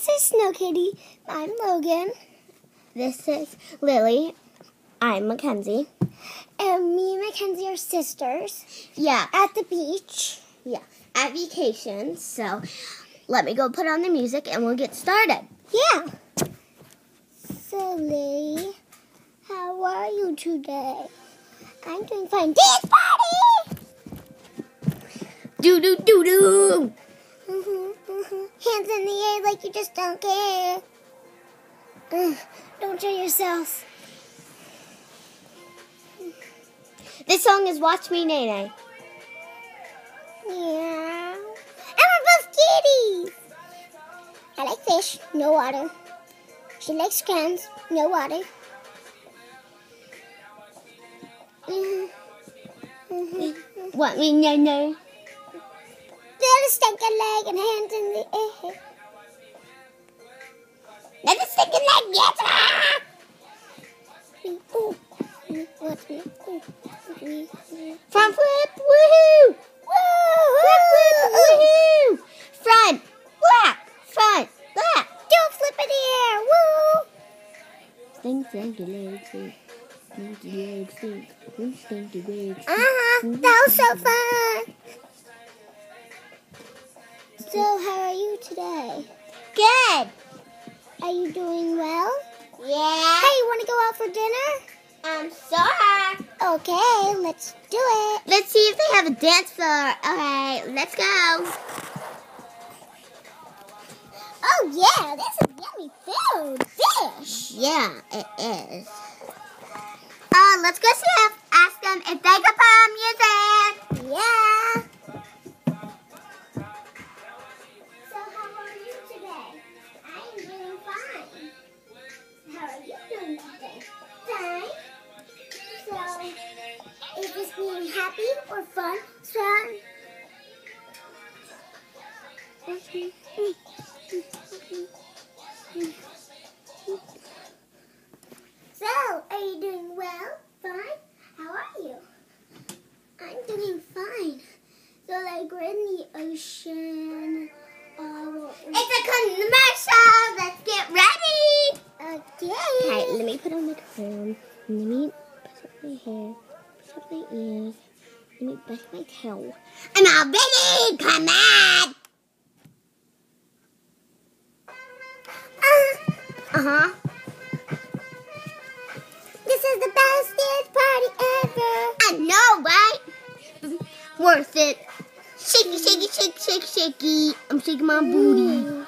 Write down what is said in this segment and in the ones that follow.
This is Snow Kitty. I'm Logan. This is Lily. I'm Makynze. And me and Makynze are sisters. Yeah. At the beach. Yeah. At vacation. So let me go put on the music and we'll get started. Yeah. So, Lily, how are you today? I'm doing fine. Dance party! Do-do-do-do! Hands in the air like you just don't care. Don't show yourself. This song is Watch Me Nay Nay. Yeah. And we're both kitties. I like fish, no water. She likes crayons, no water. What me nay nay? Little stinking leg and hands in the air. Little stinking leg, yes! Ooh. Watch me. Front flip, woohoo! Flip, flip, woohoo! Front, back, front, back. Do a flip in the air, woo! Stinky leg, stinky leg, stinky leg. That was so fun. So, how are you today? Good. Are you doing well? Yeah. Hey, you want to go out for dinner? Sure. Okay, let's do it. Let's see if they have a dance floor. Okay, let's go. Oh, yeah, this is yummy food. Fish. Yeah, it is. Let's go ask them if they can put on music. Yeah. So, how are you today? I'm doing fine. How are you doing today? Fine. So, is this being happy or fun? Fun. So, are you doing well? Fine? How are you? I'm doing fine. So, like, we're in the ocean. It's a commercial. Let's get ready. Okay. Okay, let me put on my crown. Let me put up my hair. Put up my ears. Let me brush my tail. I'm all ready. Come on. Uh-huh. This is the best dance party ever. I know, right? Worth it. Shaky, shaky, shake, shake, shaky. I'm shaking my booty.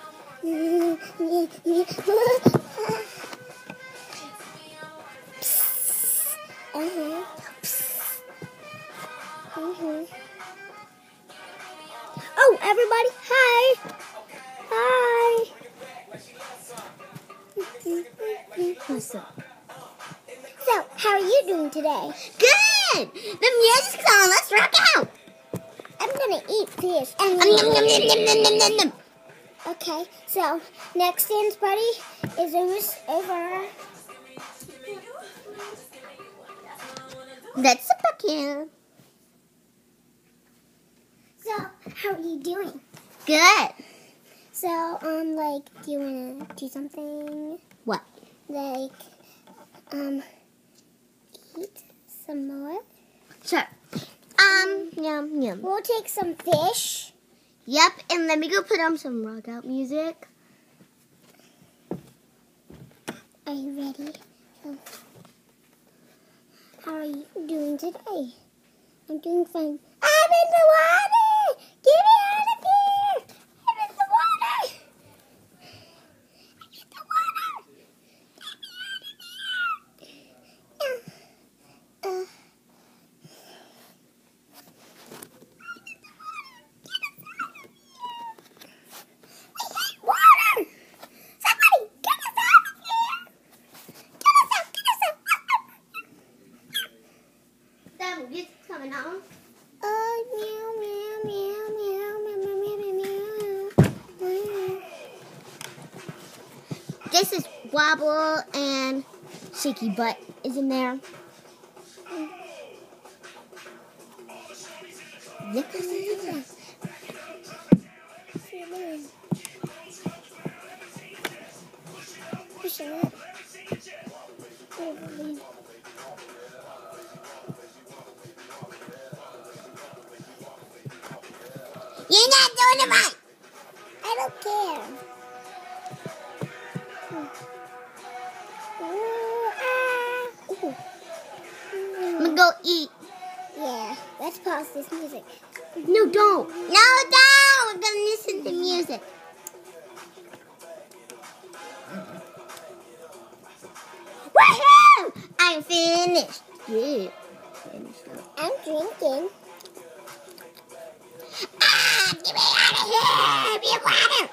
Oh, everybody, hi. Hi. What's up? So, how are you doing today? Good. The music's on. Let's rock out. I'm going to eat fish. Nom, nom, nom, nom, nom, nom, nom, nom. Okay, so next dance party is almost over. That's a bucket. So, how are you doing? Good. So, like, do you want to do something? What? Like, eat some more? Sure. Yum, yum. We'll take some fish. Yep, and let me go put on some rock out music. Are you ready? How are you doing today? I'm doing fine. I'm in the water! Get me out of here! I'm in the water! I'm in the water! Get me out of here! Water! Somebody, get us out of here! Get us out! Get us out! That music's coming on. Oh, meow, meow, meow, meow, meow, meow, meow, meow. This is Wobble and Shaky Butt is in there. Yep. pushing it. You're not doing it right. I don't care. I'm gonna go eat. Yeah, let's pause this music. No, don't. No, don't. We're gonna listen to music. Woohoo! I'm finished. Yeah. I'm drinking. Ah, get me out of here! Be water.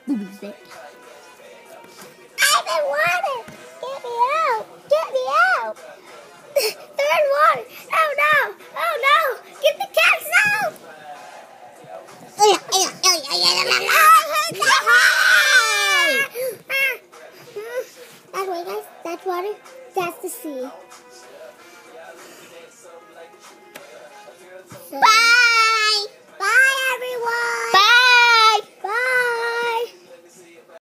Who's that? I'm in water. Get me out. Get me out. They're in water. Oh no. Oh no. Get the cats out. That way, guys. That's water. That's the sea. So, Bye.